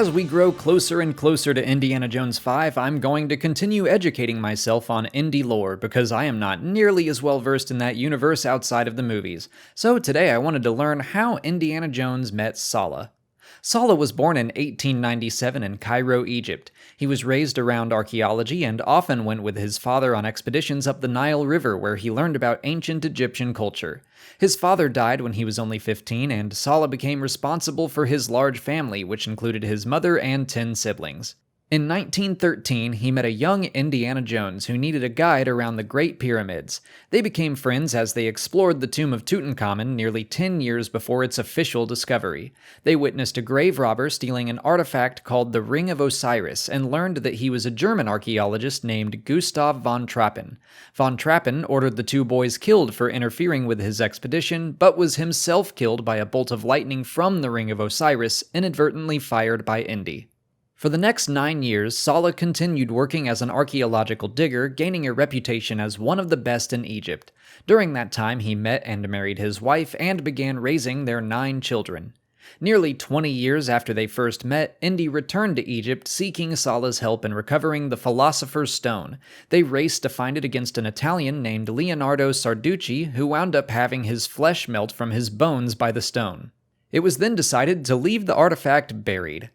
as we grow closer and closer to Indiana Jones 5, I'm going to continue educating myself on Indy lore because I am not nearly as well versed in that universe outside of the movies. So today I wanted to learn how Indiana Jones met Sallah. Sallah was born in 1897 in Cairo, Egypt. He was raised around archaeology and often went with his father on expeditions up the Nile River where he learned about ancient Egyptian culture. His father died when he was only 15, and Sallah became responsible for his large family, which included his mother and 10 siblings. In 1913, he met a young Indiana Jones who needed a guide around the Great Pyramids. They became friends as they explored the tomb of Tutankhamun nearly 10 years before its official discovery. They witnessed a grave robber stealing an artifact called the Ring of Osiris and learned that he was a German archaeologist named Gustav von Trappen. Von Trappen ordered the two boys killed for interfering with his expedition, but was himself killed by a bolt of lightning from the Ring of Osiris, inadvertently fired by Indy. For the next 9 years, Sallah continued working as an archaeological digger, gaining a reputation as one of the best in Egypt. During that time, he met and married his wife and began raising their 9 children. Nearly 20 years after they first met, Indy returned to Egypt seeking Sallah's help in recovering the Philosopher's Stone. They raced to find it against an Italian named Leonardo Sarducci, who wound up having his flesh melt from his bones by the stone. It was then decided to leave the artifact buried.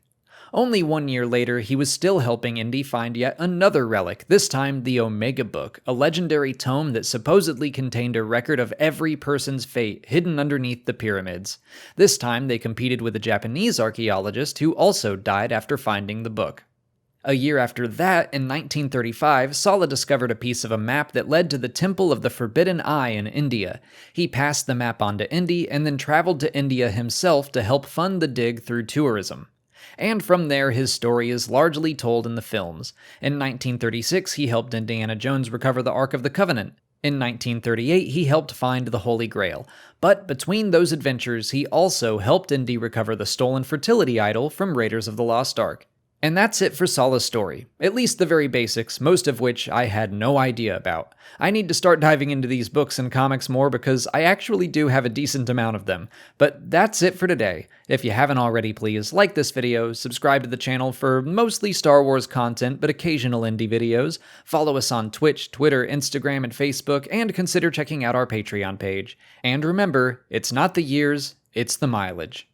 Only 1 year later, he was still helping Indy find yet another relic, this time the Omega Book, a legendary tome that supposedly contained a record of every person's fate hidden underneath the pyramids. This time, they competed with a Japanese archaeologist who also died after finding the book. A year after that, in 1935, Sallah discovered a piece of a map that led to the Temple of the Forbidden Eye in India. He passed the map on to Indy and then traveled to India himself to help fund the dig through tourism. And from there, his story is largely told in the films. In 1936, he helped Indiana Jones recover the Ark of the Covenant. In 1938, he helped find the Holy Grail. But between those adventures, he also helped Indy recover the stolen fertility idol from Raiders of the Lost Ark. And that's it for Sallah's story, at least the very basics, most of which I had no idea about. I need to start diving into these books and comics more because I actually do have a decent amount of them. But that's it for today. If you haven't already, please like this video, subscribe to the channel for mostly Star Wars content but occasional indie videos, follow us on Twitch, Twitter, Instagram, and Facebook, and consider checking out our Patreon page. And remember, it's not the years, it's the mileage.